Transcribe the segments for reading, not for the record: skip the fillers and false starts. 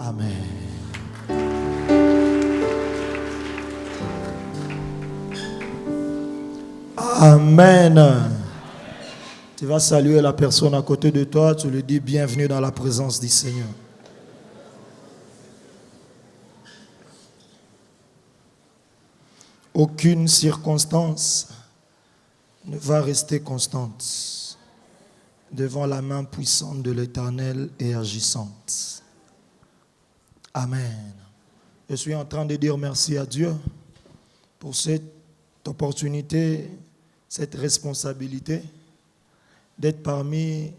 Amen. Amen. Tu vas saluer la personne à côté de toi, tu lui dis bienvenue dans la présence du Seigneur. Aucune circonstance ne va rester constante devant la main puissante de l'Éternel et agissante. Amen. Je suis en train de dire merci à Dieu pour cette opportunité, cette responsabilité d'être parmi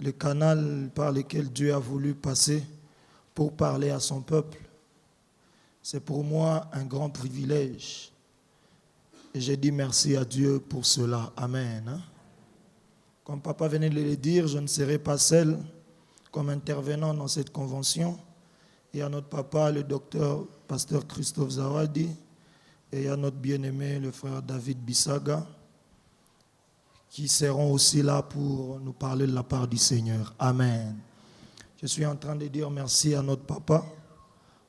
le canal par lequel Dieu a voulu passer pour parler à son peuple. C'est pour moi un grand privilège. Et j'ai dit merci à Dieu pour cela. Amen. Comme papa venait de le dire, je ne serai pas seul comme intervenant dans cette convention. Il y a notre papa, le docteur pasteur Christophe Zawadi, et il y a notre bien-aimé, le frère David Bissaga, qui seront aussi là pour nous parler de la part du Seigneur. Amen. Je suis en train de dire merci à notre papa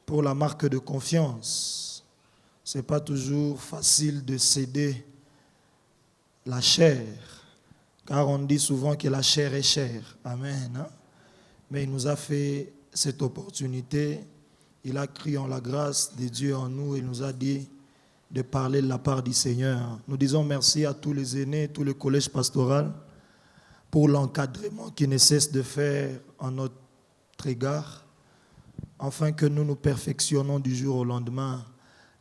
pour la marque de confiance. Ce n'est pas toujours facile de céder la chair, car on dit souvent que la chair est chère. Amen. Mais il nous a fait cette opportunité. Il a crié en la grâce de Dieu en nous et il nous a dit de parler de la part du Seigneur. Nous disons merci à tous les aînés, tout le collège pastoral pour l'encadrement qui ne cesse de faire en notre égard, afin que nous nous perfectionnons du jour au lendemain.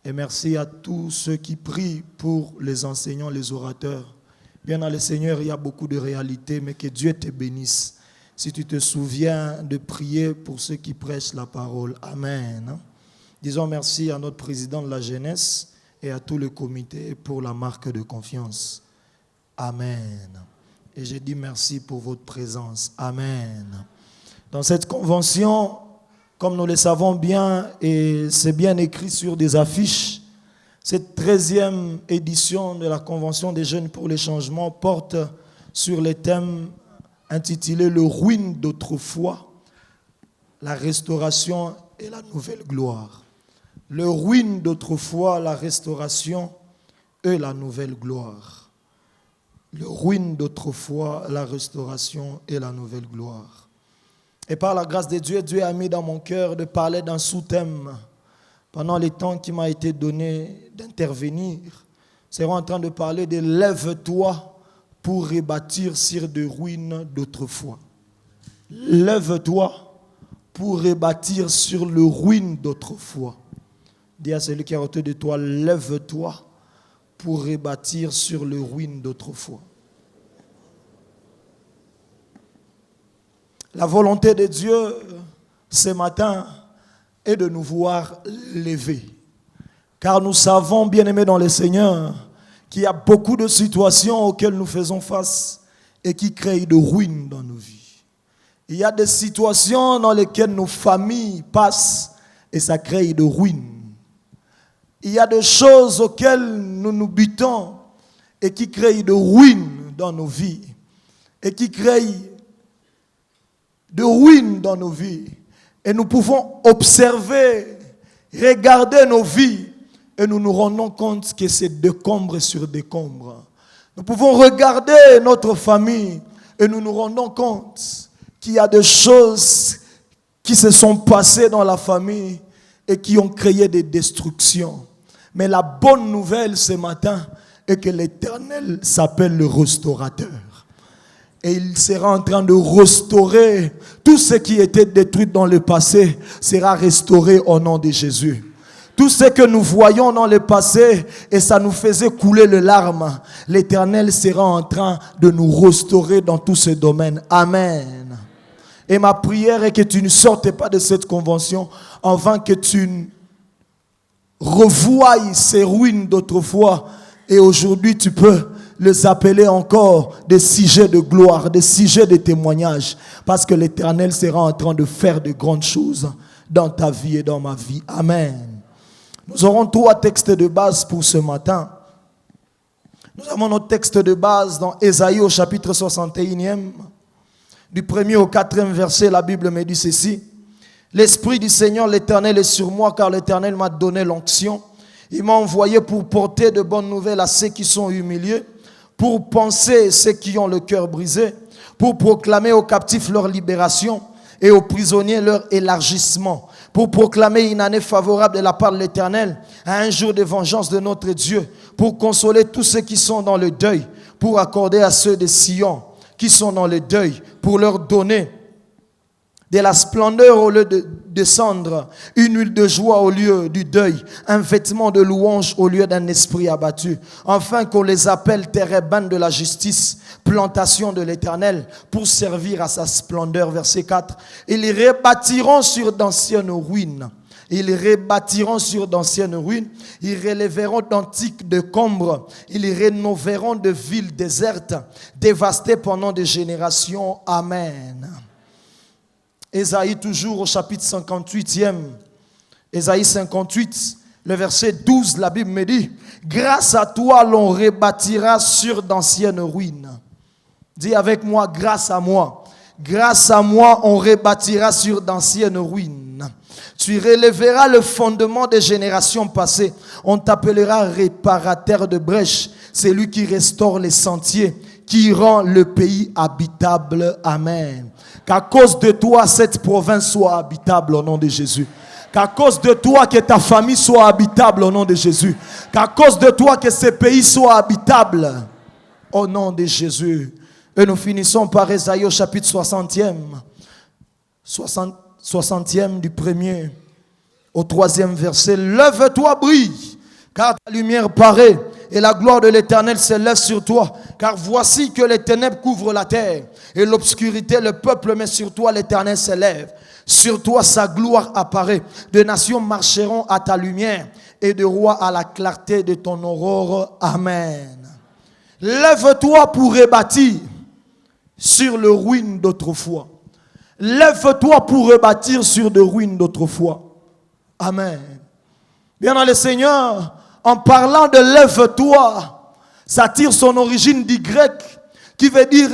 Et merci à tous ceux qui prient pour les enseignants, les orateurs. Bien dans le Seigneur, il y a beaucoup de réalités, mais que Dieu te bénisse. Si tu te souviens de prier pour ceux qui prêchent la parole. Amen. Disons merci à notre président de la jeunesse et à tout le comité pour la marque de confiance. Amen. Et je dis merci pour votre présence. Amen. Dans cette convention, comme nous le savons bien, et c'est bien écrit sur des affiches, cette 13e édition de la Convention des jeunes pour les changements porte sur les thèmes intitulés « Le ruine d'autrefois, la restauration et la nouvelle gloire ». Le ruine d'autrefois, la restauration et la nouvelle gloire. Le ruine d'autrefois, la restauration et la nouvelle gloire. Et par la grâce de Dieu, Dieu a mis dans mon cœur de parler d'un sous-thème. Pendant les temps qui m'a été donné d'intervenir, nous serons en train de parler de « Lève-toi pour rebâtir sur des ruines d'autrefois ». Lève-toi pour rebâtir sur les ruines d'autrefois. Dis à celui qui est autour de toi, lève-toi pour rebâtir sur les ruines d'autrefois. La volonté de Dieu ce matin est de nous voir lever. Car nous savons, bien-aimés dans le Seigneur, qu'il y a beaucoup de situations auxquelles nous faisons face et qui créent de ruines dans nos vies. Il y a des situations dans lesquelles nos familles passent et ça crée de ruines. Il y a des choses auxquelles nous nous butons et qui créent de ruines dans nos vies. Et qui créent de ruines dans nos vies. Et nous pouvons observer, regarder nos vies et nous nous rendons compte que c'est décombre sur décombre. Nous pouvons regarder notre famille et nous nous rendons compte qu'il y a des choses qui se sont passées dans la famille et qui ont créé des destructions. Mais la bonne nouvelle ce matin est que l'Éternel s'appelle le restaurateur. Et il sera en train de restaurer tout ce qui était détruit dans le passé sera restauré au nom de Jésus. Tout ce que nous voyons dans le passé et ça nous faisait couler les larmes, l'Éternel sera en train de nous restaurer dans tous ces domaines. Amen. Et ma prière est que tu ne sortes pas de cette convention avant que tu revoies ces ruines d'autrefois et aujourd'hui tu peux les appeler encore des sujets de gloire, des sujets de témoignage, parce que l'Éternel sera en train de faire de grandes choses dans ta vie et dans ma vie. Amen. Nous aurons 3 textes de base pour ce matin. Nous avons notre texte de base dans Ésaïe au chapitre 61, du 1er au 4e verset, la Bible me dit ceci. L'Esprit du Seigneur, l'Éternel est sur moi, car l'Éternel m'a donné l'onction. Il m'a envoyé pour porter de bonnes nouvelles à ceux qui sont humiliés, pour penser ceux qui ont le cœur brisé, pour proclamer aux captifs leur libération et aux prisonniers leur élargissement, pour proclamer une année favorable de la part de l'Éternel, à un jour de vengeance de notre Dieu, pour consoler tous ceux qui sont dans le deuil, pour accorder à ceux de Sion qui sont dans le deuil, pour leur donner de la splendeur au lieu de cendre, une huile de joie au lieu du deuil, un vêtement de louange au lieu d'un esprit abattu, afin qu'on les appelle térébintes de la justice, plantation de l'Éternel, pour servir à sa splendeur. Verset 4. Ils rebâtiront sur d'anciennes ruines. Ils rebâtiront sur d'anciennes ruines, ils relèveront d'antiques décombres, ils rénoveront de villes désertes, dévastées pendant des générations. Amen. Ésaïe toujours au chapitre 58e, Ésaïe 58, le verset 12, la Bible me dit, grâce à toi l'on rebâtira sur d'anciennes ruines. Dis avec moi, grâce à moi on rebâtira sur d'anciennes ruines. Tu relèveras le fondement des générations passées, on t'appellera réparateur de brèches, c'est lui qui restaure les sentiers, qui rend le pays habitable. Amen. Qu'à cause de toi, cette province soit habitable au nom de Jésus. Qu'à cause de toi, que ta famille soit habitable au nom de Jésus. Qu'à cause de toi, que ce pays soit habitable au nom de Jésus. Et nous finissons par Ésaïe au chapitre 60e. 60e du 1er au 3e verset. Lève-toi, brille, car ta lumière paraît. Et la gloire de l'Éternel s'élève sur toi. Car voici que les ténèbres couvrent la terre. Et l'obscurité, le peuple, mais sur toi l'Éternel s'élève. Sur toi sa gloire apparaît. Des nations marcheront à ta lumière. Et de rois à la clarté de ton aurore. Amen. Lève-toi pour rebâtir sur les ruines d'autrefois. Lève-toi pour rebâtir sur des ruines d'autrefois. Amen. Bien dans le Seigneur, en parlant de lève-toi, ça tire son origine du grec qui veut dire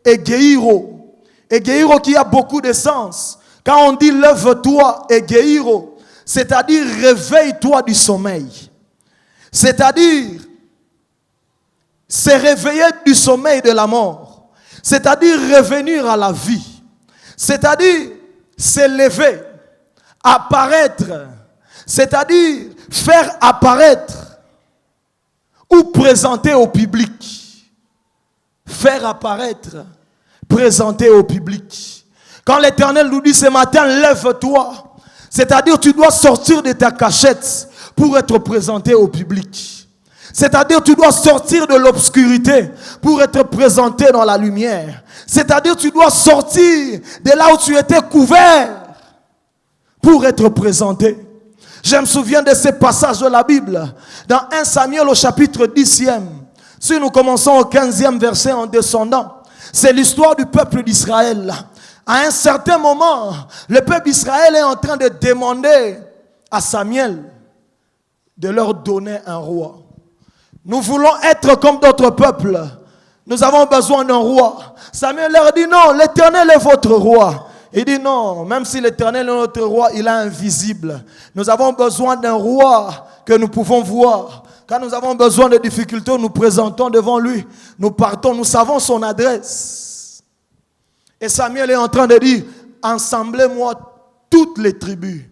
egeiro. Egeiro qui a beaucoup de sens. Quand on dit lève-toi, egeiro, c'est-à-dire réveille-toi du sommeil. C'est-à-dire se réveiller du sommeil de la mort. C'est-à-dire revenir à la vie. C'est-à-dire s'élever, apparaître. C'est-à-dire faire apparaître ou présenter au public. Faire apparaître, présenter au public. Quand l'Éternel nous dit ce matin, lève-toi, c'est-à-dire tu dois sortir de ta cachette pour être présenté au public. C'est-à-dire tu dois sortir de l'obscurité pour être présenté dans la lumière. C'est-à-dire tu dois sortir de là où tu étais couvert pour être présenté. Je me souviens de ces passages de la Bible. Dans 1 Samuel au chapitre 10e. Si nous commençons au 15e verset en descendant. C'est l'histoire du peuple d'Israël. À un certain moment, le peuple d'Israël est en train de demander à Samuel de leur donner un roi. Nous voulons être comme d'autres peuples. Nous avons besoin d'un roi. Samuel leur dit non, l'Éternel est votre roi. Il dit non, même si l'Éternel est notre roi, il est invisible. Nous avons besoin d'un roi que nous pouvons voir. Quand nous avons besoin de difficultés, nous nous présentons devant lui. Nous partons, nous savons son adresse. Et Samuel est en train de dire, assemblez-moi toutes les tribus.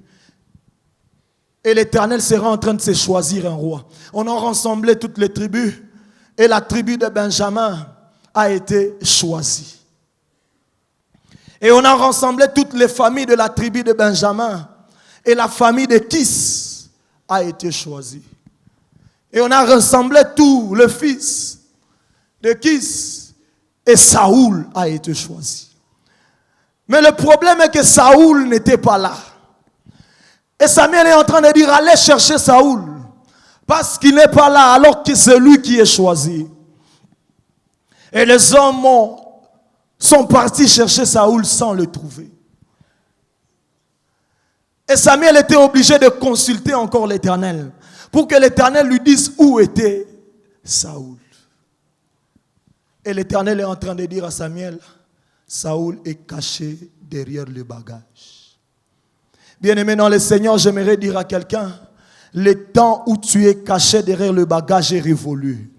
Et l'Éternel sera en train de se choisir un roi. On a rassemblé toutes les tribus. Et la tribu de Benjamin a été choisie. Et on a rassemblé toutes les familles de la tribu de Benjamin. Et la famille de Kis a été choisie. Et on a rassemblé tout le fils de Kis. Et Saoul a été choisi. Mais le problème est que Saoul n'était pas là. Et Samuel est en train de dire, allez chercher Saoul. Parce qu'il n'est pas là, alors que c'est lui qui est choisi. Et les hommes sont partis chercher Saoul sans le trouver. Et Samuel était obligé de consulter encore l'Éternel. Pour que l'Éternel lui dise où était Saoul. Et l'Éternel est en train de dire à Samuel, Saoul est caché derrière le bagage. Bien-aimé dans le Seigneur, j'aimerais dire à quelqu'un, le temps où tu es caché derrière le bagage est révolu.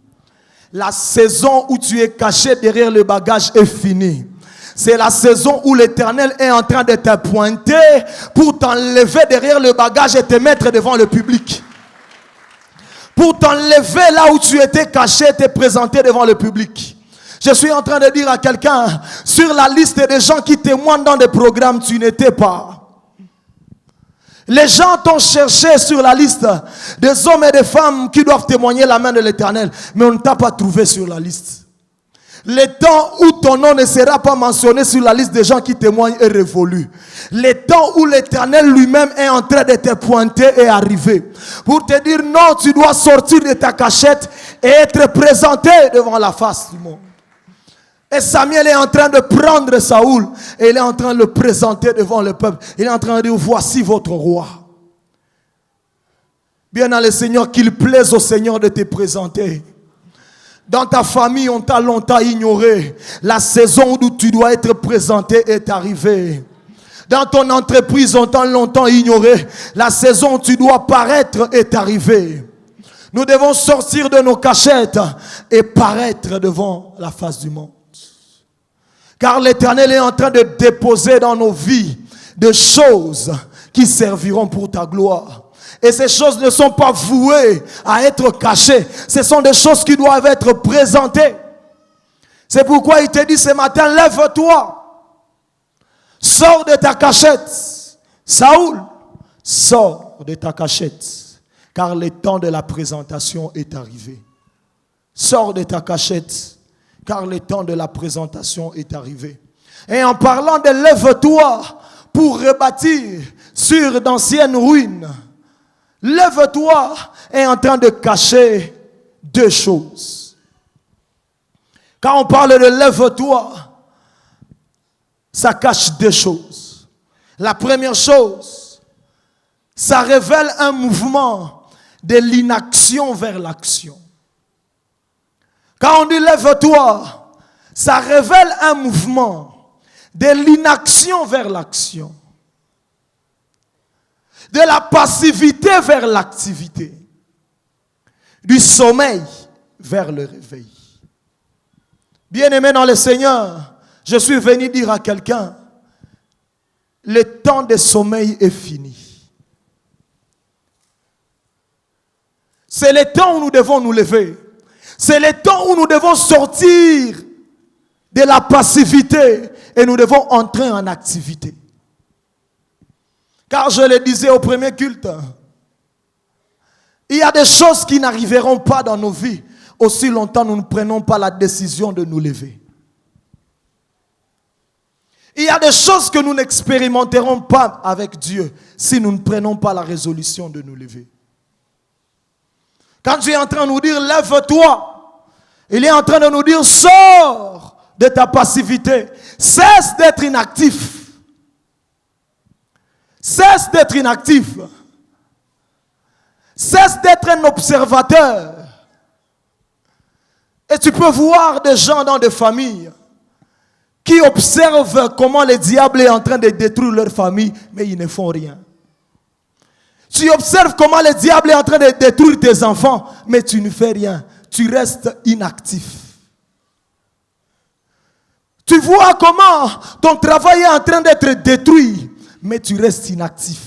La saison où tu es caché derrière le bagage est finie. C'est la saison où l'Éternel est en train de te pointer pour t'enlever derrière le bagage et te mettre devant le public. Pour t'enlever là où tu étais caché et te présenter devant le public. Je suis en train de dire à quelqu'un, sur la liste des gens qui témoignent dans des programmes, tu n'étais pas. Les gens t'ont cherché sur la liste des hommes et des femmes qui doivent témoigner la main de l'Éternel, mais on ne t'a pas trouvé sur la liste. Le temps où ton nom ne sera pas mentionné sur la liste des gens qui témoignent est révolu. Le temps où l'Éternel lui-même est en train de te pointer est arrivé. Pour te dire non, tu dois sortir de ta cachette et être présenté devant la face du monde. Et Samuel est en train de prendre Saoul et il est en train de le présenter devant le peuple. Il est en train de dire, voici votre roi. Bien dans le Seigneur, qu'il plaise au Seigneur de te présenter. Dans ta famille, on t'a longtemps ignoré. La saison où tu dois être présenté est arrivée. Dans ton entreprise, on t'a longtemps ignoré. La saison où tu dois paraître est arrivée. Nous devons sortir de nos cachettes et paraître devant la face du monde. Car l'Éternel est en train de déposer dans nos vies des choses qui serviront pour ta gloire. Et ces choses ne sont pas vouées à être cachées. Ce sont des choses qui doivent être présentées. C'est pourquoi il te dit ce matin, lève-toi. Sors de ta cachette. Saoul, sors de ta cachette. Car le temps de la présentation est arrivé. Sors de ta cachette. Car le temps de la présentation est arrivé. Et en parlant de lève-toi pour rebâtir sur d'anciennes ruines, lève-toi est en train de cacher deux choses. Quand on parle de lève-toi, ça cache deux choses. La première chose, ça révèle un mouvement de l'inaction vers l'action. Quand on dit lève-toi, ça révèle un mouvement de l'inaction vers l'action. De la passivité vers l'activité. Du sommeil vers le réveil. Bien-aimé dans le Seigneur, je suis venu dire à quelqu'un, le temps de sommeil est fini. C'est le temps où nous devons nous lever. C'est le temps où nous devons sortir de la passivité et nous devons entrer en activité. Car je le disais au premier culte, il y a des choses qui n'arriveront pas dans nos vies aussi longtemps nous ne prenons pas la décision de nous lever. Il y a des choses que nous n'expérimenterons pas avec Dieu si nous ne prenons pas la résolution de nous lever. Quand Dieu est en train de nous dire lève-toi, il est en train de nous dire sors de ta passivité, cesse d'être inactif. Cesse d'être inactif. Cesse d'être un observateur. Et tu peux voir des gens dans des familles qui observent comment le diable est en train de détruire leur famille, mais ils ne font rien. Tu observes comment le diable est en train de détruire tes enfants, mais tu ne fais rien. Tu restes inactif. Tu vois comment ton travail est en train d'être détruit, mais tu restes inactif.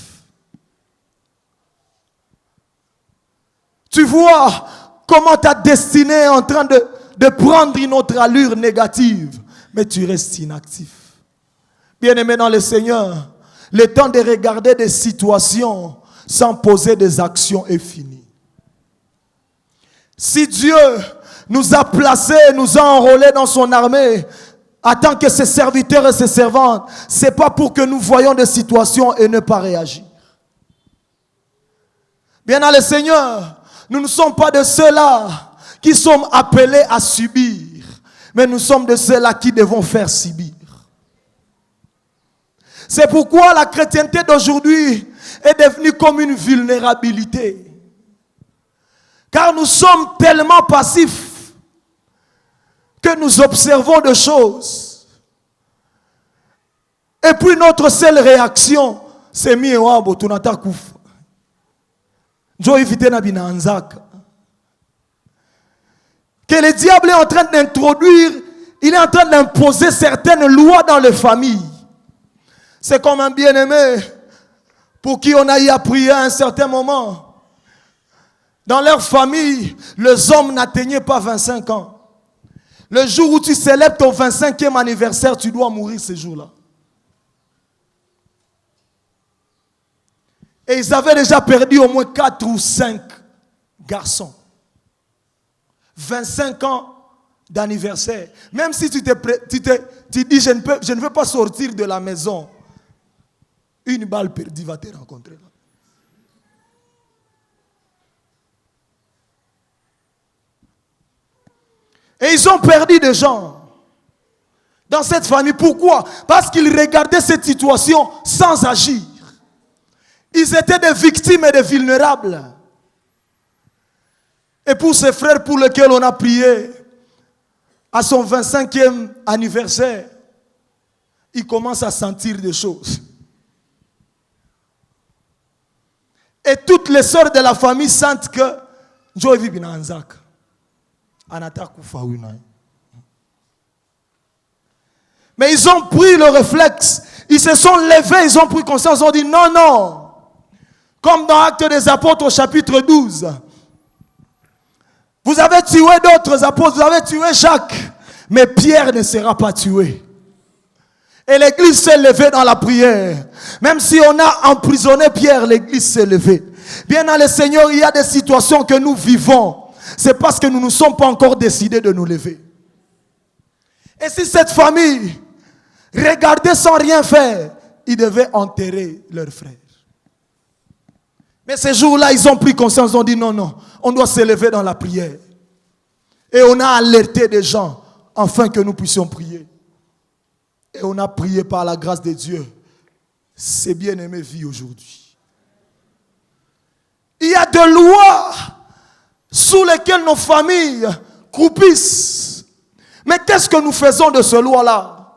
Tu vois comment ta destinée est en train de prendre une autre allure négative, mais tu restes inactif. Bien-aimé dans le Seigneur, le temps de regarder des situations sans poser des actions est fini. Si Dieu nous a placés, nous a enrôlés dans son armée, en tant que ses serviteurs et ses servantes, ce n'est pas pour que nous voyions des situations et ne pas réagir. Bien dans le Seigneur, nous ne sommes pas de ceux-là qui sommes appelés à subir, mais nous sommes de ceux-là qui devons faire subir. C'est pourquoi la chrétienté d'aujourd'hui est devenue comme une vulnérabilité. Car nous sommes tellement passifs que nous observons des choses. Et puis notre seule réaction, c'est mi wabo tunata kufa. Jo éviter na binanzaka. Que le diable est en train d'introduire, il est en train d'imposer certaines lois dans les familles. C'est comme un bien-aimé pour qui on a eu à prier à un certain moment. Dans leur famille, les hommes n'atteignaient pas 25 ans. Le jour où tu célèbres ton 25e anniversaire, tu dois mourir ce jour-là. Et ils avaient déjà perdu au moins 4 ou 5 garçons. 25 ans d'anniversaire. Même si tu dis, je ne veux pas sortir de la maison, une balle perdue va te rencontrer là. Et ils ont perdu des gens dans cette famille. Pourquoi? Parce qu'ils regardaient cette situation sans agir. Ils étaient des victimes et des vulnérables. Et pour ces frères pour lesquels on a prié à son 25e anniversaire, ils commencent à sentir des choses. Et toutes les sœurs de la famille sentent que Joe vit bien en Zak. Mais ils ont pris le réflexe, ils se sont levés, ils ont pris conscience, ils ont dit non, non. Comme dans Actes des Apôtres au chapitre 12. Vous avez tué d'autres apôtres, vous avez tué Jacques, mais Pierre ne sera pas tué. Et l'église s'est levée dans la prière. Même si on a emprisonné Pierre, l'église s'est levée. Bien dans le Seigneur, il y a des situations que nous vivons. C'est parce que nous ne sommes pas encore décidés de nous lever. Et si cette famille regardait sans rien faire, ils devaient enterrer leurs frères. Mais ces jours-là, ils ont pris conscience, ils ont dit non, non, on doit se lever dans la prière. Et on a alerté des gens afin que nous puissions prier. Et on a prié par la grâce de Dieu. C'est bien-aimé vie aujourd'hui. Il y a des lois sous lesquelles nos familles croupissent. Mais qu'est-ce que nous faisons de ces lois-là?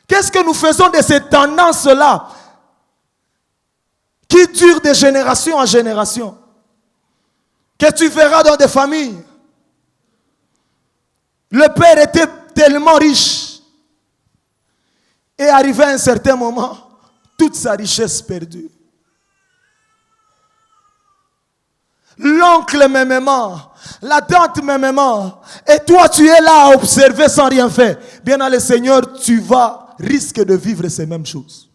Qu'est-ce que nous faisons de ces tendances-là qui durent de génération en génération? Que tu verras dans des familles. Le père était tellement riche. Et arrivé à un certain moment, toute sa richesse perdue. L'oncle m'aimant, la tante m'aimant, et toi tu es là à observer sans rien faire. Bien dans le Seigneur, tu vas risquer de vivre ces mêmes choses.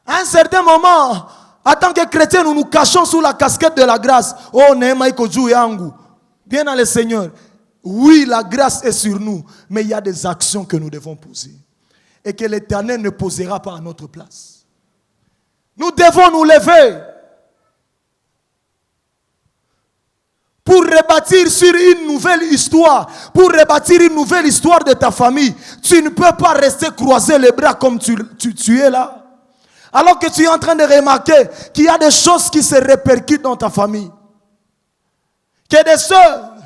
À un certain moment, en tant que chrétiens, nous nous cachons sous la casquette de la grâce. Oh, bien dans le Seigneur. Oui, la grâce est sur nous, mais il y a des actions que nous devons poser. Et que l'Éternel ne posera pas à notre place. Nous devons nous lever pour rebâtir sur une nouvelle histoire, pour rebâtir une nouvelle histoire de ta famille. Tu ne peux pas rester croiser les bras comme tu es là. Alors que tu es en train de remarquer qu'il y a des choses qui se répercutent dans ta famille. Qu'il y a des sœurs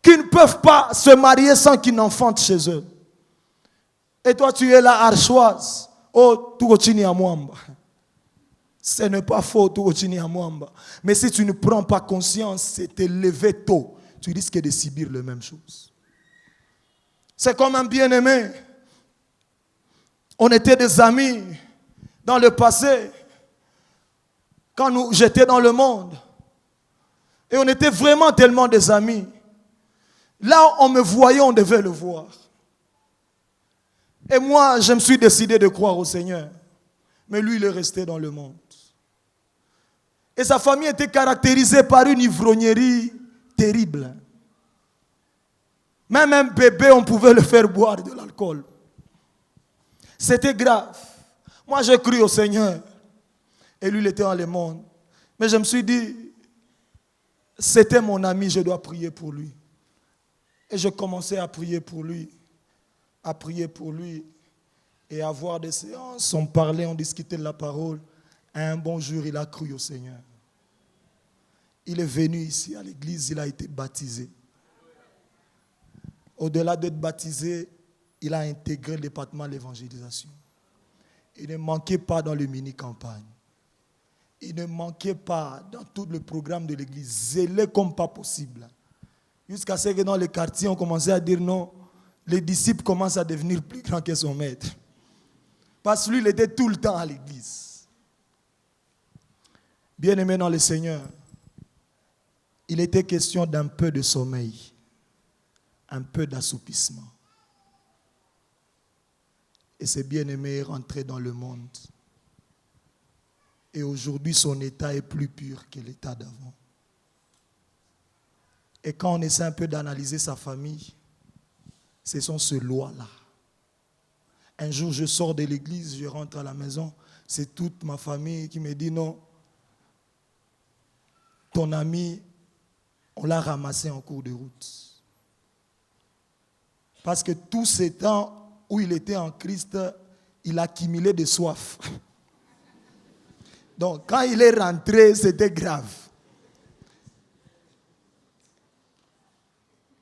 qui ne peuvent pas se marier sans qu'ils n'enfantent chez eux. Et toi tu es là, archoise. Oh, tu continues à mwamba. Ce n'est pas faux, tu continues à mwamba. Mais si tu ne prends pas conscience, c'est te lever tôt, tu risques de subir les mêmes choses. C'est comme un bien-aimé. On était des amis dans le passé, quand j'étais dans le monde. Et on était vraiment tellement des amis. Là, on me voyait, on devait le voir. Et moi, je me suis décidé de croire au Seigneur. Mais lui, il est resté dans le monde. Et sa famille était caractérisée par une ivrognerie terrible. Même un bébé, on pouvait le faire boire de l'alcool. C'était grave. Moi, j'ai cru au Seigneur. Et lui, il était dans le monde. Mais je me suis dit, c'était mon ami, je dois prier pour lui. Et je commençais à prier pour lui. À prier pour lui. Et à avoir des séances. On parlait, on discutait de la parole. Un bon jour, il a cru au Seigneur. Il est venu ici à l'église, il a été baptisé. Au-delà d'être baptisé, il a intégré le département de l'évangélisation. Il ne manquait pas dans le mini-campagne. Il ne manquait pas dans tout le programme de l'église, zélé comme pas possible. Jusqu'à ce que dans les quartiers, on commençait à dire non, les disciples commencent à devenir plus grands que son maître. Parce que lui, il était tout le temps à l'église. Bien-aimé dans le Seigneur, il était question d'un peu de sommeil, un peu d'assoupissement. Et ce bien-aimé est rentré dans le monde. Et aujourd'hui, son état est plus pur que l'état d'avant. Et quand on essaie un peu d'analyser sa famille, ce sont ces lois-là. Un jour, je sors de l'église, je rentre à la maison, c'est toute ma famille qui me dit non, ton ami, on l'a ramassé en cours de route. Parce que tous ces temps où il était en Christ, il accumulait des soifs. Donc, quand il est rentré, c'était grave.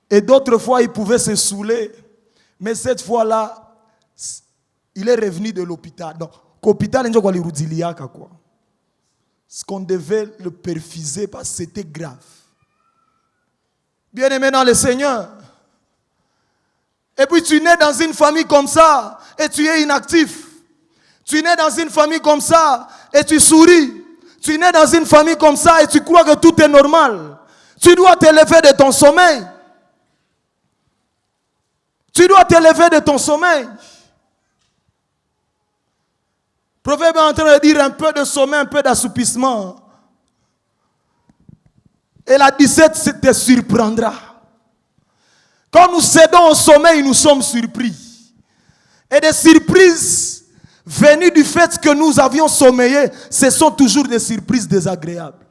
Et d'autres fois, il pouvait se saouler. Mais cette fois-là, il est revenu de l'hôpital. Donc, l'hôpital, il y a quoi. Ce qu'on devait le perfuser parce que c'était grave. Bien-aimé dans le Seigneur. Et puis tu nais dans une famille comme ça et tu es inactif. Tu nais dans une famille comme ça et tu souris. Tu nais dans une famille comme ça et tu crois que tout est normal. Tu dois te lever de ton sommeil. Tu dois te lever de ton sommeil. Proverbe est en train de dire un peu de sommeil, un peu d'assoupissement. Et la 17 te surprendra. Quand nous cédons au sommeil, nous sommes surpris. Et des surprises venues du fait que nous avions sommeillé, ce sont toujours des surprises désagréables.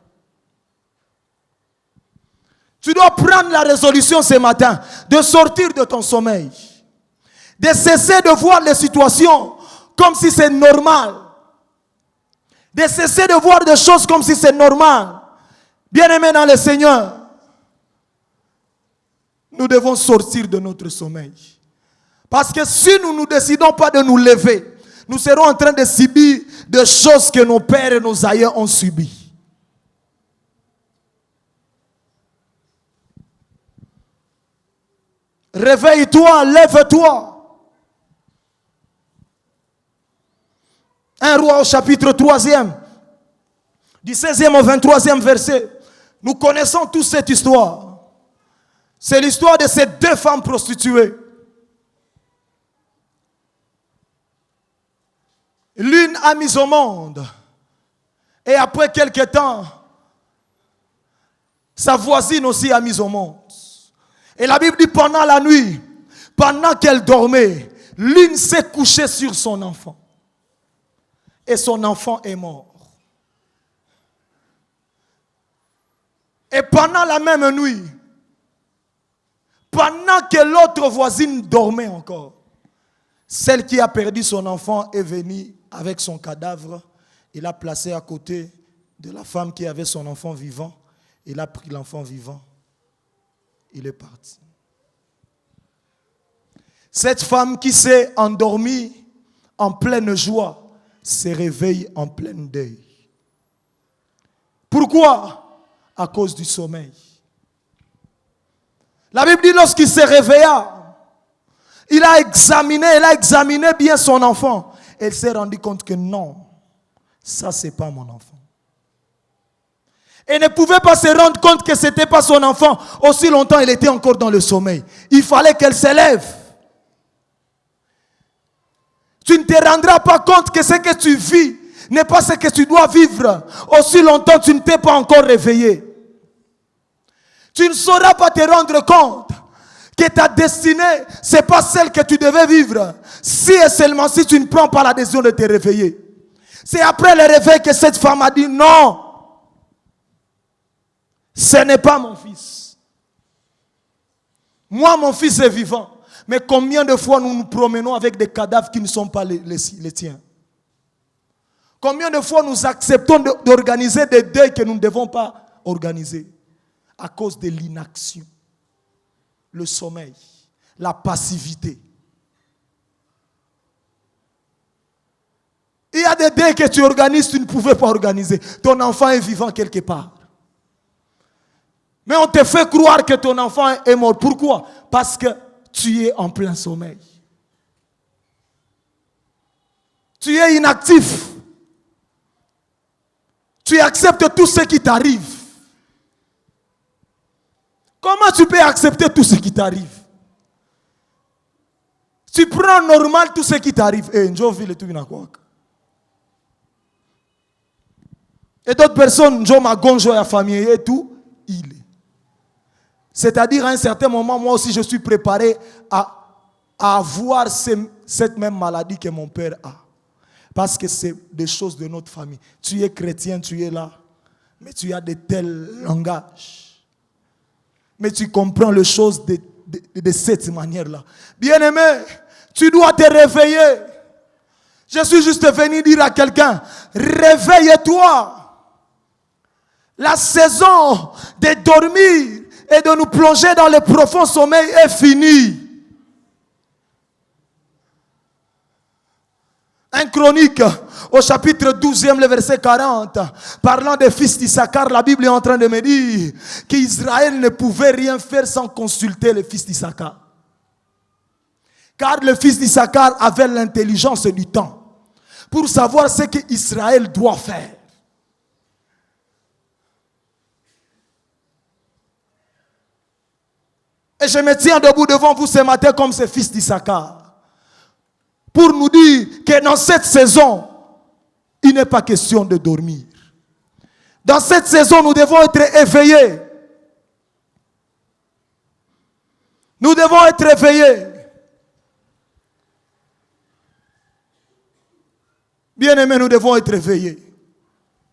Tu dois prendre la résolution ce matin de sortir de ton sommeil. De cesser de voir les situations comme si c'est normal. De cesser de voir des choses comme si c'est normal. Bien-aimés dans le Seigneur, nous devons sortir de notre sommeil. Parce que si nous ne décidons pas de nous lever, nous serons en train de subir des choses que nos pères et nos aïeux ont subies. Réveille-toi, lève-toi. 1 Roi au chapitre 3e, du 16e au 23e verset. Nous connaissons tous cette histoire. C'est l'histoire de ces deux femmes prostituées. L'une a mis au monde. Et après quelque temps, sa voisine aussi a mis au monde. Et la Bible dit pendant la nuit, pendant qu'elle dormait, l'une s'est couchée sur son enfant. Et son enfant est mort. Et pendant la même nuit, pendant que l'autre voisine dormait encore, celle qui a perdu son enfant est venue avec son cadavre. Il l'a placé à côté de la femme qui avait son enfant vivant. Il a pris l'enfant vivant. Il est parti. Cette femme qui s'est endormie en pleine joie se réveille en plein deuil. Pourquoi? À cause du sommeil. La Bible dit lorsqu'il se réveilla, il a examiné bien son enfant. Et il s'est rendu compte que non, ça c'est pas mon enfant. Et ne pouvait pas se rendre compte que ce n'était pas son enfant. Aussi longtemps il était encore dans le sommeil. Il fallait qu'elle se lève. Tu ne te rendras pas compte que ce que tu vis n'est pas ce que tu dois vivre. Aussi longtemps tu ne t'es pas encore réveillé. Tu ne sauras pas te rendre compte que ta destinée, ce n'est pas celle que tu devais vivre. Si et seulement si tu ne prends pas la décision de te réveiller. C'est après le réveil que cette femme a dit non. Ce n'est pas mon fils. Moi, mon fils est vivant. Mais combien de fois nous nous promenons avec des cadavres qui ne sont pas les tiens? Combien de fois nous acceptons d'organiser des deuils que nous ne devons pas organiser? À cause de l'inaction, le sommeil, la passivité. des dés que tu organises, tu ne pouvais pas organiser. Ton enfant est vivant quelque part. Mais on te fait croire que ton enfant est mort. Pourquoi? Parce que tu es en plein sommeil. Tu es inactif. Tu acceptes tout ce qui t'arrive. Comment tu peux accepter tout ce qui t'arrive? Tu prends normal tout ce qui t'arrive. Et d'autres personnes, et tout, il est. C'est-à-dire, à un certain moment, moi aussi, je suis préparé à avoir cette même maladie que mon père a. Parce que c'est des choses de notre famille. Tu es chrétien, tu es là, mais tu as de tels langages. Mais tu comprends les choses de cette manière-là. Bien-aimé, tu dois te réveiller. Je suis juste venu dire à quelqu'un, réveille-toi. La saison de dormir et de nous plonger dans le profond sommeil est finie. 1 Chronique, au chapitre 12e, le verset 40, parlant des fils d'Issachar, la Bible est en train de me dire qu'Israël ne pouvait rien faire sans consulter les fils d'Issachar. Car le fils d'Issachar avait l'intelligence du temps pour savoir ce qu'Israël doit faire. Et je me tiens debout devant vous ce matin comme ces fils d'Issachar. Pour nous dire que dans cette saison, il n'est pas question de dormir. Dans cette saison, nous devons être éveillés. Nous devons être éveillés. Bien-aimés, nous devons être éveillés.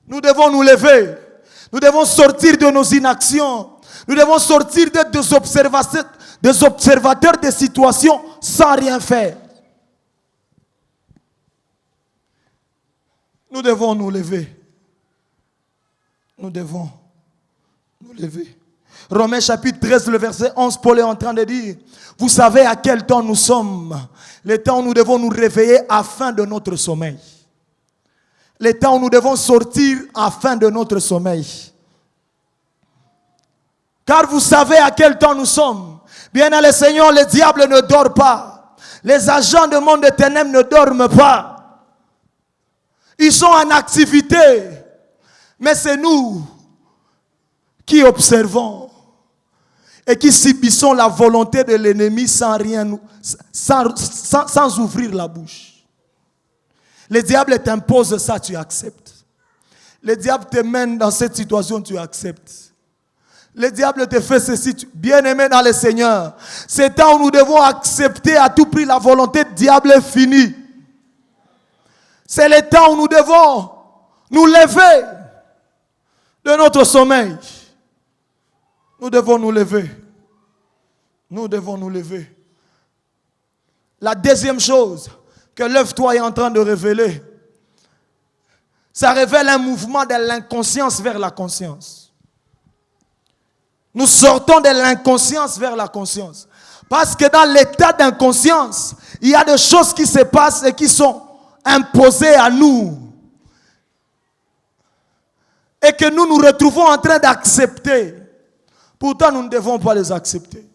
Nous devons nous lever. Nous devons sortir de nos inactions. Nous devons sortir d'être des observateurs des situations sans rien faire. Nous devons nous lever. Nous devons nous lever. Romains chapitre 13, le verset 11, Paul est en train de dire, vous savez à quel temps nous sommes. Le temps où nous devons nous réveiller à la fin de notre sommeil. Le temps où nous devons sortir à la fin de notre sommeil. Car vous savez à quel temps nous sommes. Bien à le Seigneur, le diable ne dort pas. Les agents du monde des ténèbres ne dorment pas. Ils sont en activité. Mais c'est nous qui observons et qui subissons la volonté de l'ennemi sans ouvrir la bouche. Le diable t'impose ça, tu acceptes. Le diable te mène dans cette situation, tu acceptes. Le diable te fait ceci, bien-aimé dans le Seigneur. C'est temps où nous devons accepter à tout prix la volonté du diable est finie. C'est le temps où nous devons nous lever de notre sommeil. Nous devons nous lever. Nous devons nous lever. La deuxième chose que lève-toi est en train de révéler, ça révèle un mouvement de l'inconscience vers la conscience. Nous sortons de l'inconscience vers la conscience. Parce que dans l'état d'inconscience, il y a des choses qui se passent et qui sont imposées à nous. Et que nous nous retrouvons en train d'accepter. Pourtant, nous ne devons pas les accepter.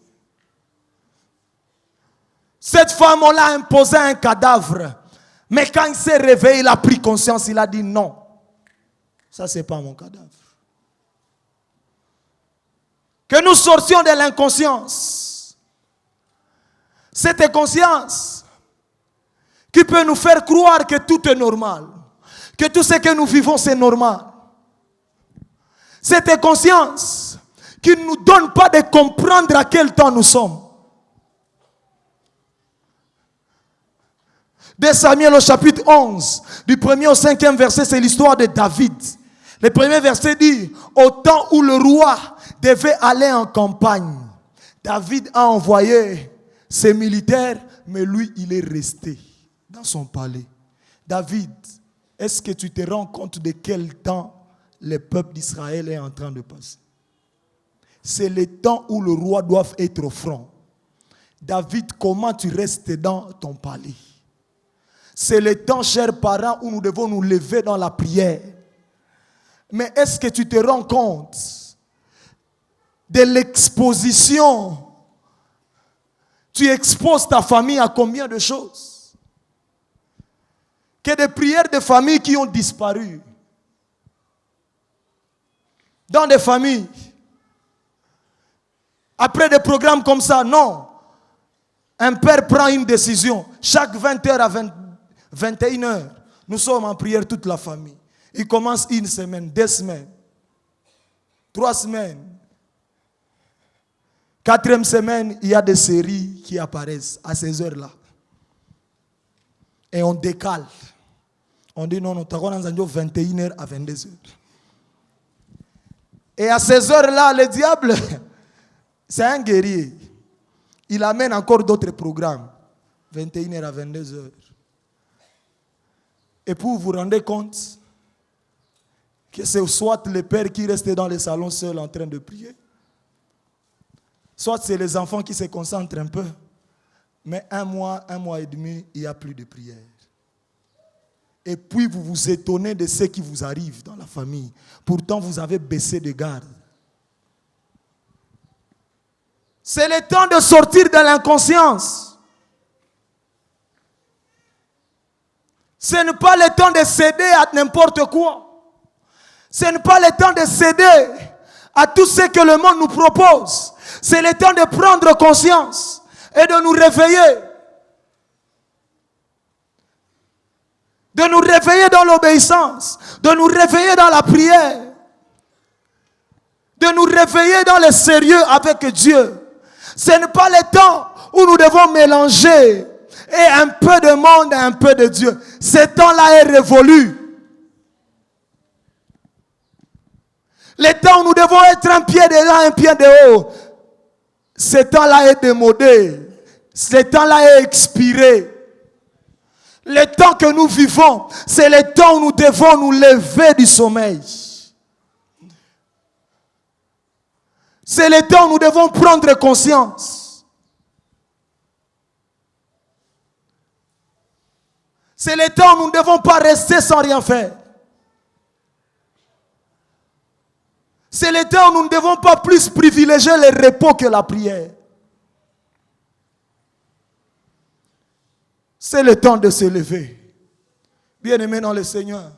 Cette femme, on l'a imposé un cadavre. Mais quand il s'est réveillé, il a pris conscience, il a dit non. Ça, ce n'est pas mon cadavre. Que nous sortions de l'inconscience. Cette inconscience qui peut nous faire croire que tout est normal. Que tout ce que nous vivons, c'est normal. Cette inconscience qui ne nous donne pas de comprendre à quel temps nous sommes. De Samuel au chapitre 11, du 1er au 5e verset, c'est l'histoire de David. Le premier verset dit, au temps où le roi devait aller en campagne, David a envoyé ses militaires, mais lui, il est resté dans son palais. David, est-ce que tu te rends compte de quel temps le peuple d'Israël est en train de passer? C'est le temps où le roi doit être au front. David, comment tu restes dans ton palais? C'est le temps, chers parents, où nous devons nous lever dans la prière. Mais est-ce que tu te rends compte de l'exposition? Tu exposes ta famille à combien de choses? Que des prières de famille qui ont disparu. Dans des familles. Après des programmes comme ça, non. Un père prend une décision. Chaque 20h à 21h, nous sommes en prière toute la famille. Il commence une semaine, 2 semaines, 3 semaines. 4e semaine, il y a des séries qui apparaissent à ces heures-là. Et on décale. On dit non, nous avons 21h à 22h. Et à ces heures-là, le diable, c'est un guerrier. Il amène encore d'autres programmes. 21h à 22h. Et puis vous vous rendez compte que c'est soit le père qui reste dans le salon seul en train de prier, soit c'est les enfants qui se concentrent un peu. Mais 1 mois et demi, il n'y a plus de prière. Et puis vous vous étonnez de ce qui vous arrive dans la famille. Pourtant, vous avez baissé de garde. C'est le temps de sortir de l'inconscience. Ce n'est pas le temps de céder à n'importe quoi. Ce n'est pas le temps de céder à tout ce que le monde nous propose. C'est le temps de prendre conscience et de nous réveiller. De nous réveiller dans l'obéissance, de nous réveiller dans la prière, de nous réveiller dans le sérieux avec Dieu. Ce n'est pas le temps où nous devons mélanger et un peu de monde et un peu de Dieu. Ce temps-là est révolu. Le temps où nous devons être un pied dedans, un pied dehors. Ce temps-là est démodé. Ce temps-là est expiré. Le temps que nous vivons, c'est le temps où nous devons nous lever du sommeil. C'est le temps où nous devons prendre conscience. C'est le temps où nous ne devons pas rester sans rien faire. C'est le temps où nous ne devons pas plus privilégier le repos que la prière. C'est le temps de se lever. Bien-aimés dans le Seigneur,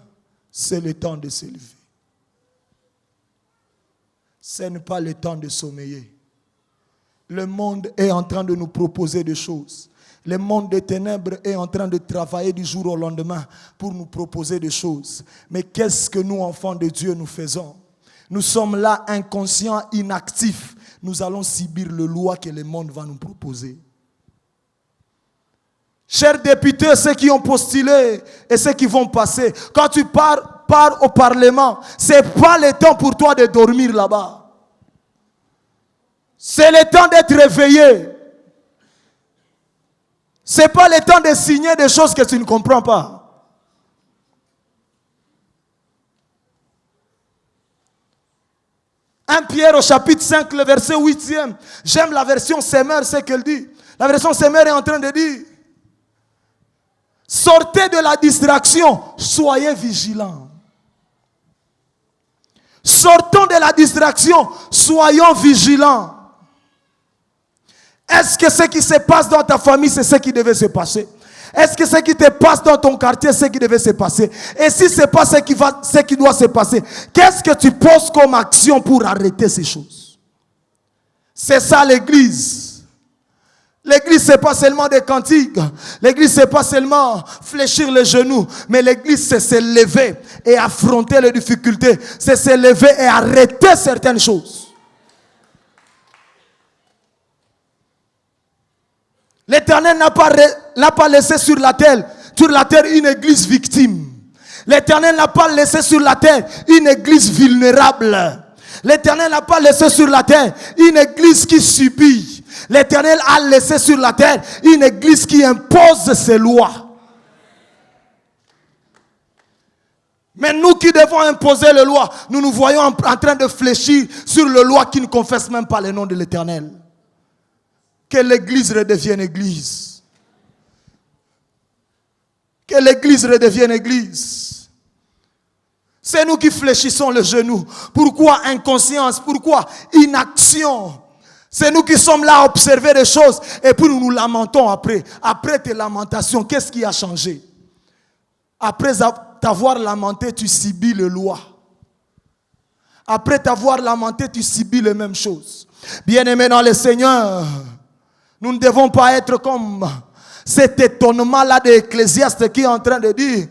c'est le temps de se lever. Ce n'est pas le temps de sommeiller. Le monde est en train de nous proposer des choses. Le monde des ténèbres est en train de travailler du jour au lendemain pour nous proposer des choses. Mais qu'est-ce que nous, enfants de Dieu, nous faisons? Nous sommes là inconscients, inactifs. Nous allons subir le loi que le monde va nous proposer. Chers députés, ceux qui ont postulé et ceux qui vont passer, quand tu pars au Parlement, ce n'est pas le temps pour toi de dormir là-bas. C'est le temps d'être réveillé. Ce n'est pas le temps de signer des choses que tu ne comprends pas. 1 Pierre au chapitre 5, le verset 8e. J'aime la version Semeur, c'est qu'elle dit. La version Semeur est en train de dire: sortez de la distraction, soyez vigilants. Sortons de la distraction, soyons vigilants. Est-ce que ce qui se passe dans ta famille, c'est ce qui devait se passer? Est-ce que ce qui te passe dans ton quartier, c'est ce qui devait se passer? Et si ce n'est pas ce qui doit se passer, qu'est-ce que tu poses comme action pour arrêter ces choses? C'est ça l'église. L'église, ce n'est pas seulement des cantiques. L'église, ce n'est pas seulement fléchir les genoux. Mais l'église, c'est se lever et affronter les difficultés. C'est se lever et arrêter certaines choses. L'Éternel n'a pas laissé sur la terre une église victime. L'Éternel n'a pas laissé sur la terre une église vulnérable. L'Éternel n'a pas laissé sur la terre une église qui subit. L'Éternel a laissé sur la terre une église qui impose ses lois. Mais nous qui devons imposer les lois, nous nous voyons en train de fléchir sur les lois qui ne confessent même pas le nom de l'Éternel. Que l'église redevienne église. Que l'église redevienne église. C'est nous qui fléchissons le genou. Pourquoi inconscience? Pourquoi inaction? C'est nous qui sommes là à observer des choses et puis nous nous lamentons après. Après tes lamentations, qu'est-ce qui a changé? Après t'avoir lamenté, tu subis les lois. Après t'avoir lamenté, tu subis les mêmes choses. Bien-aimés dans le Seigneur, nous ne devons pas être comme cet étonnement-là d'Ecclésiaste qui est en train de dire: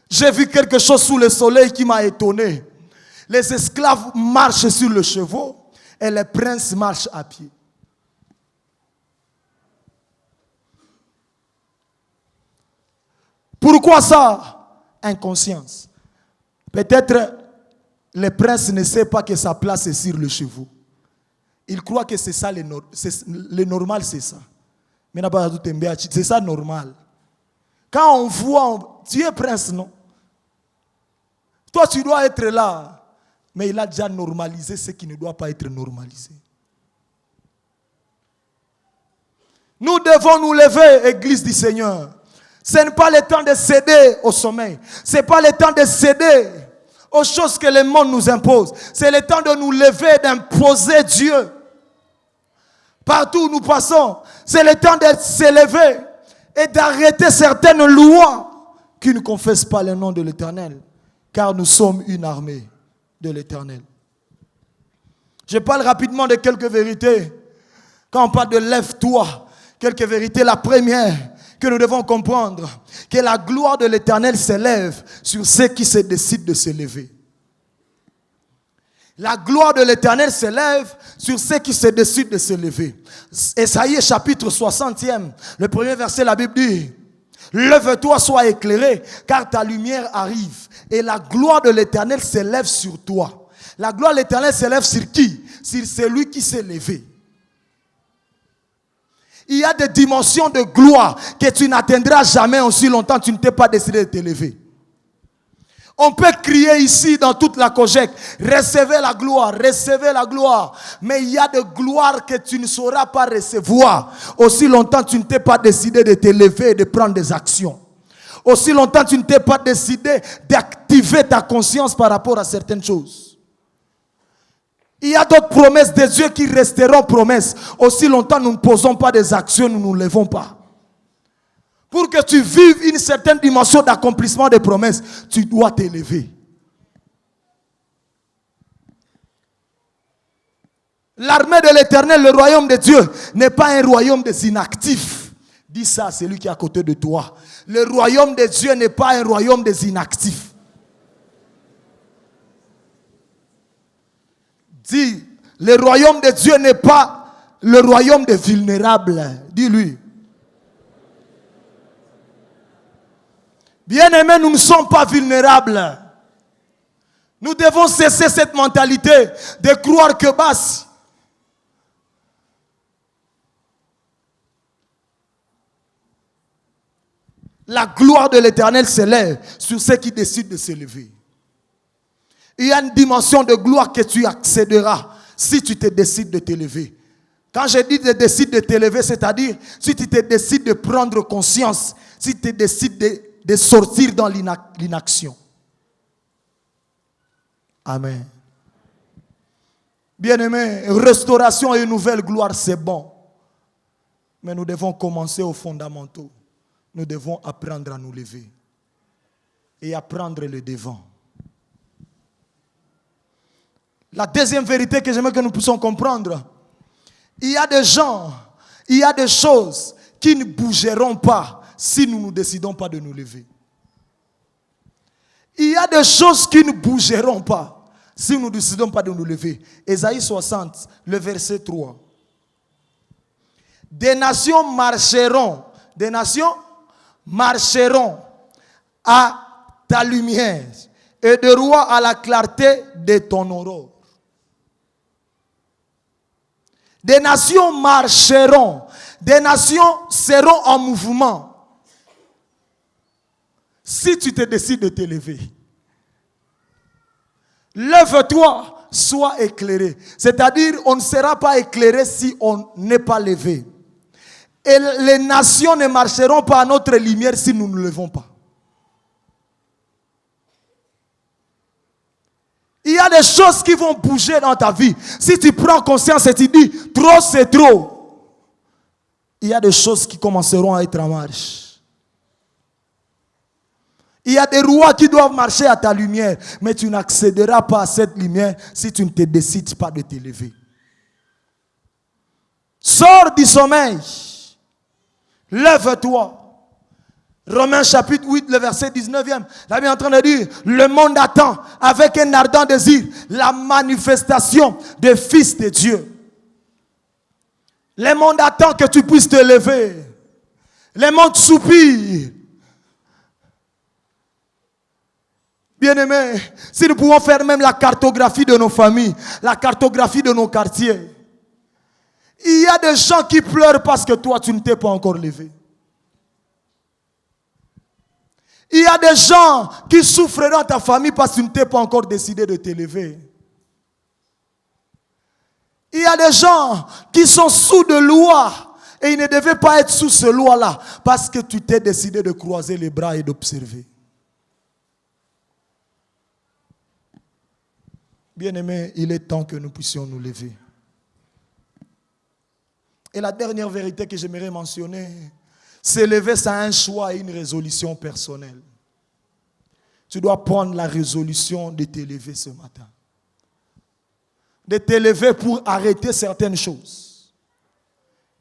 j'ai vu quelque chose sous le soleil qui m'a étonné. Les esclaves marchent sur le cheval et les princes marchent à pied. Pourquoi ça? Inconscience. Peut-être le prince ne sait pas que sa place est sur le cheval. Il croit que c'est ça le normal, c'est ça. Mais c'est ça normal. Quand on voit, tu es prince, non? Toi, tu dois être là. Mais il a déjà normalisé ce qui ne doit pas être normalisé. Nous devons nous lever, Église du Seigneur. Ce n'est pas le temps de céder au sommeil. Ce n'est pas le temps de céder aux choses que le monde nous impose. C'est le temps de nous lever, d'imposer Dieu. Partout où nous passons, c'est le temps de se lever et d'arrêter certaines lois qui ne confessent pas le nom de l'Éternel. Car nous sommes une armée de l'Éternel. Je parle rapidement de quelques vérités. Quand on parle de lève-toi, quelques vérités. La première que nous devons comprendre, que la gloire de l'Éternel s'élève sur ceux qui se décident de se lever. La gloire de l'Éternel s'élève sur ceux qui se décident de se lever. Ésaïe chapitre 60e, le premier verset, la Bible dit: lève-toi, sois éclairé, car ta lumière arrive. Et la gloire de l'Éternel s'élève sur toi. La gloire de l'Éternel s'élève sur qui? Sur celui qui s'est levé. Il y a des dimensions de gloire que tu n'atteindras jamais aussi longtemps que tu ne t'es pas décidé de te lever. On peut crier ici dans toute la Cogec: recevez la gloire, recevez la gloire. Mais il y a de gloire que tu ne sauras pas recevoir aussi longtemps que tu ne t'es pas décidé de te lever et de prendre des actions. Aussi longtemps que tu ne t'es pas décidé d'activer ta conscience par rapport à certaines choses. Il y a d'autres promesses de Dieu qui resteront promesses. Aussi longtemps que nous ne posons pas des actions, nous ne nous levons pas. Pour que tu vives une certaine dimension d'accomplissement des promesses, tu dois t'élever. L'armée de l'Éternel, le royaume de Dieu, n'est pas un royaume des inactifs. Dis ça à celui qui est à côté de toi. Le royaume de Dieu n'est pas un royaume des inactifs. Dis, le royaume de Dieu n'est pas le royaume des vulnérables. Dis-lui. Bien-aimés, nous ne sommes pas vulnérables. Nous devons cesser cette mentalité de croire que basse. La gloire de l'Éternel s'élève sur ceux qui décident de se lever. Il y a une dimension de gloire que tu accéderas si tu te décides de te lever. Quand je dis de décider de te lever, c'est-à-dire si tu te décides de prendre conscience, si tu te décides de sortir dans l'inaction. Amen. Bien-aimés, restauration et une nouvelle gloire, c'est bon. Mais nous devons commencer aux fondamentaux. Nous devons apprendre à nous lever et à prendre le devant. La deuxième vérité que j'aimerais que nous puissions comprendre, il y a des gens, il y a des choses qui ne bougeront pas si nous ne décidons pas de nous lever. Il y a des choses qui ne bougeront pas si nous ne décidons pas de nous lever. Ésaïe 60, le verset 3. Des nations marcheront à ta lumière et de rois à la clarté de ton aurore. Des nations marcheront, des nations seront en mouvement. Si tu te décides de te lever, lève-toi, sois éclairé. C'est-à-dire, on ne sera pas éclairé si on n'est pas levé. Et les nations ne marcheront pas à notre lumière si nous ne nous levons pas. Il y a des choses qui vont bouger dans ta vie. Si tu prends conscience et tu dis, trop c'est trop, il y a des choses qui commenceront à être en marche. Il y a des rois qui doivent marcher à ta lumière, mais tu n'accéderas pas à cette lumière si tu ne te décides pas de t'élever. Sors du sommeil. Lève-toi. Romains chapitre 8, le verset 19e. La Bible est en train de dire, le monde attend avec un ardent désir la manifestation des fils de Dieu. Le monde attend que tu puisses te lever. Le monde soupire. Bien-aimés, si nous pouvons faire même la cartographie de nos familles, la cartographie de nos quartiers, il y a des gens qui pleurent parce que toi, tu ne t'es pas encore levé. Il y a des gens qui souffrent dans ta famille parce que tu ne t'es pas encore décidé de t'élever. Il y a des gens qui sont sous de loi et ils ne devaient pas être sous ce loi-là parce que tu t'es décidé de croiser les bras et d'observer. Bien-aimés, il est temps que nous puissions nous lever. Et la dernière vérité que j'aimerais mentionner, s'élever, c'est un choix et une résolution personnelle. Tu dois prendre la résolution de t'élever ce matin. De t'élever pour arrêter certaines choses.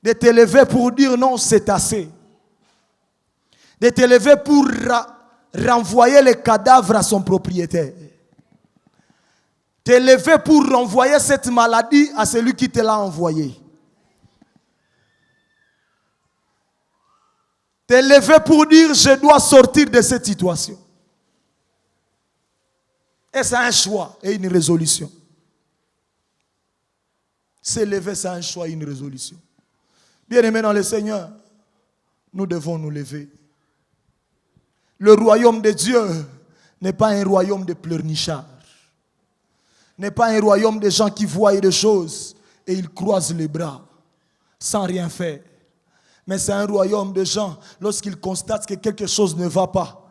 De t'élever pour dire non, c'est assez. De t'élever pour renvoyer les cadavres à son propriétaire. T'élever pour renvoyer cette maladie à celui qui te l'a envoyée. T'élever pour dire je dois sortir de cette situation. Et c'est un choix et une résolution. S'élever, c'est un choix et une résolution. Bien-aimés dans le Seigneur, nous devons nous lever. Le royaume de Dieu n'est pas un royaume de pleurnichards. N'est pas un royaume de gens qui voient des choses et ils croisent les bras sans rien faire. Mais c'est un royaume de gens, lorsqu'ils constatent que quelque chose ne va pas,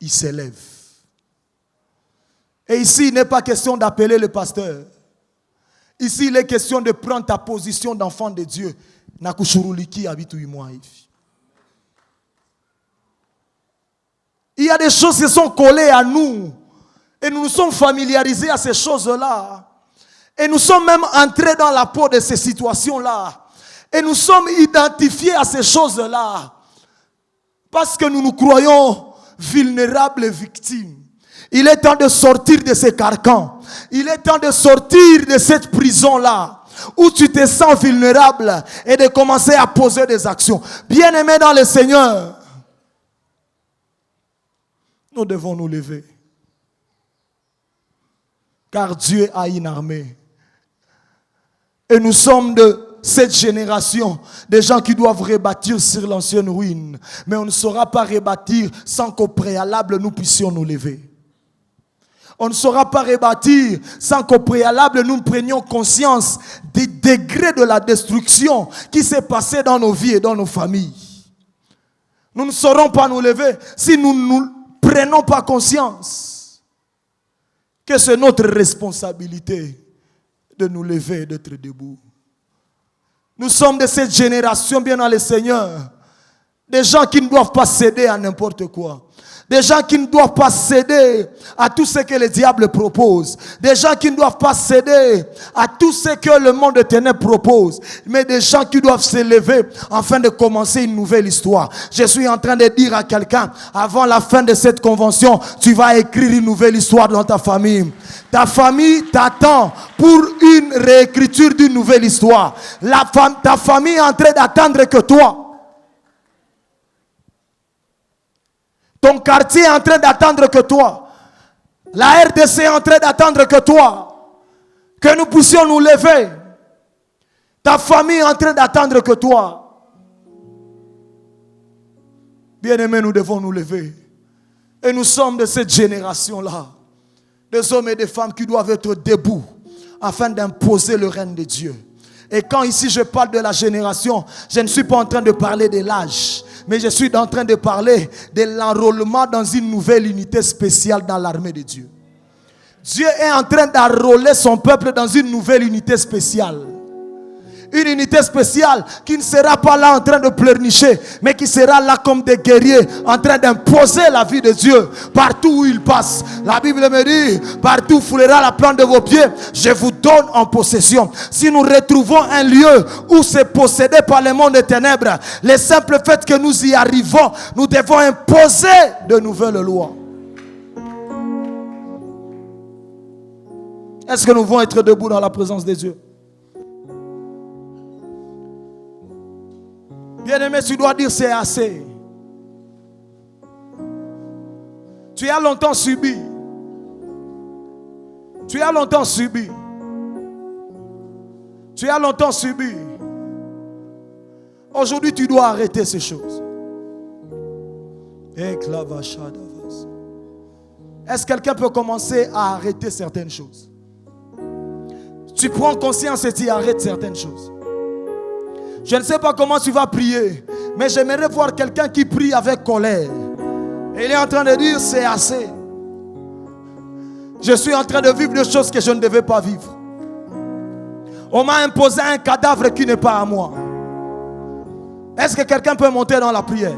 ils s'élèvent. Et ici, il n'est pas question d'appeler le pasteur. Ici, il est question de prendre ta position d'enfant de Dieu. Il y a des choses qui sont collées à nous. Et nous nous sommes familiarisés à ces choses-là. Et nous sommes même entrés dans la peau de ces situations-là. Et nous sommes identifiés à ces choses-là. Parce que nous nous croyons vulnérables et victimes. Il est temps de sortir de ces carcans. Il est temps de sortir de cette prison-là. Où tu te sens vulnérable. Et de commencer à poser des actions. Bien-aimés dans le Seigneur. Nous devons nous lever. Car Dieu a une armée. Et nous sommes de cette génération, des gens qui doivent rebâtir sur l'ancienne ruine. Mais on ne saura pas rebâtir sans qu'au préalable nous puissions nous lever. On ne saura pas rebâtir sans qu'au préalable nous prenions conscience des degrés de la destruction qui s'est passée dans nos vies et dans nos familles. Nous ne saurons pas nous lever si nous ne prenons pas conscience que c'est notre responsabilité de nous lever et d'être debout. Nous sommes de cette génération, bien dans le Seigneur, des gens qui ne doivent pas céder à n'importe quoi. Des gens qui ne doivent pas céder à tout ce que le diable propose. Des gens qui ne doivent pas céder à tout ce que le monde des ténèbres propose. Mais des gens qui doivent se lever afin de commencer une nouvelle histoire. Je suis en train de dire à quelqu'un, avant la fin de cette convention, tu vas écrire une nouvelle histoire dans ta famille. Ta famille t'attend pour une réécriture d'une nouvelle histoire. Ta famille est en train d'attendre que toi. Ton quartier est en train d'attendre que toi. La RDC est en train d'attendre que toi. Que nous puissions nous lever. Ta famille est en train d'attendre que toi. Bien-aimés, nous devons nous lever. Et nous sommes de cette génération-là. Des hommes et des femmes qui doivent être debout afin d'imposer le règne de Dieu. Et quand ici je parle de la génération, je ne suis pas en train de parler de l'âge, mais je suis en train de parler de l'enrôlement dans une nouvelle unité spéciale dans l'armée de Dieu. Dieu est en train d'enrôler son peuple dans une nouvelle unité spéciale. Une unité spéciale qui ne sera pas là en train de pleurnicher, mais qui sera là comme des guerriers en train d'imposer la vie de Dieu partout où il passe. La Bible me dit, partout où foulera la plante de vos pieds, je vous donne en possession. Si nous retrouvons un lieu où c'est possédé par le monde des ténèbres, le simple fait que nous y arrivons, nous devons imposer de nouvelles lois. Est-ce que nous devons être debout dans la présence de Dieu? Bien-aimé, tu dois dire c'est assez. Tu as longtemps subi. Tu as longtemps subi. Tu as longtemps subi. Aujourd'hui, tu dois arrêter ces choses. Est-ce que quelqu'un peut commencer à arrêter certaines choses? Tu prends conscience et tu arrêtes certaines choses. Je ne sais pas comment tu vas prier, mais j'aimerais voir quelqu'un qui prie avec colère. Et il est en train de dire, c'est assez. Je suis en train de vivre des choses que je ne devais pas vivre. On m'a imposé un cadavre qui n'est pas à moi. Est-ce que quelqu'un peut monter dans la prière?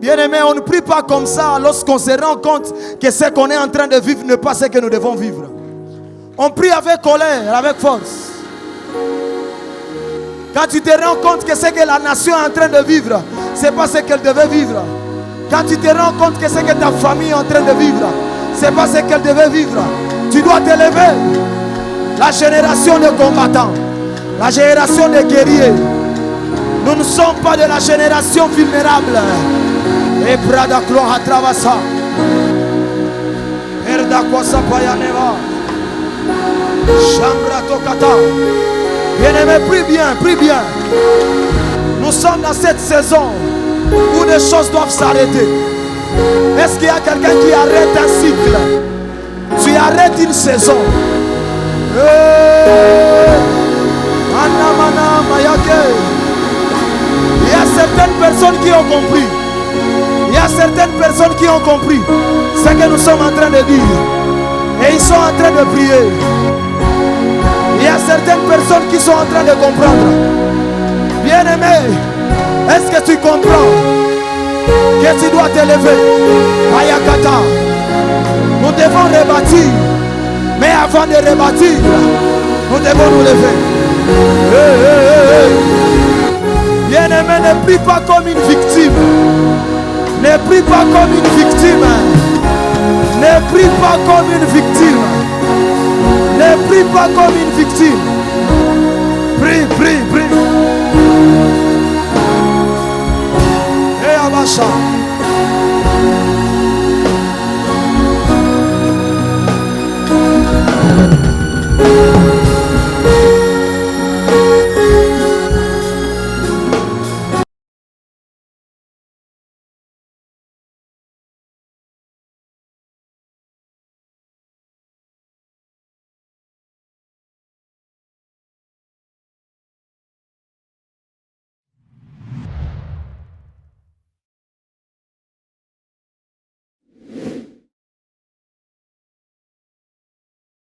Bien-aimé, on ne prie pas comme ça lorsqu'on se rend compte que ce qu'on est en train de vivre n'est pas ce que nous devons vivre. On prie avec colère, avec force. Quand tu te rends compte que ce que la nation est en train de vivre, ce n'est pas ce qu'elle devait vivre. Quand tu te rends compte que ce que ta famille est en train de vivre, ce n'est pas ce qu'elle devait vivre, tu dois te lever. La génération de combattants, la génération des guerriers. Nous ne sommes pas de la génération vulnérable. Et Prada Cloha Travasa. Erda Kwasa Payaneva. Chambra Tokata. Bien-aimé, prie bien, prie bien. Nous sommes dans cette saison où les choses doivent s'arrêter. Est-ce qu'il y a quelqu'un qui arrête un cycle? Tu arrêtes une saison. Il y a certaines personnes qui ont compris. Il y a certaines personnes qui ont compris ce que nous sommes en train de dire. Et ils sont en train de prier. Il y a certaines personnes qui sont en train de comprendre. Bien-aimé, est-ce que tu comprends que tu dois te lever? Ayakata. Nous devons rebâtir. Mais avant de rebâtir, nous devons nous lever. Bien-aimé, ne prie pas comme une victime. Ne prie pas comme une victime. Ne prie pas comme une victime. Ne prie pas comme une victime. Prie, prie, prie.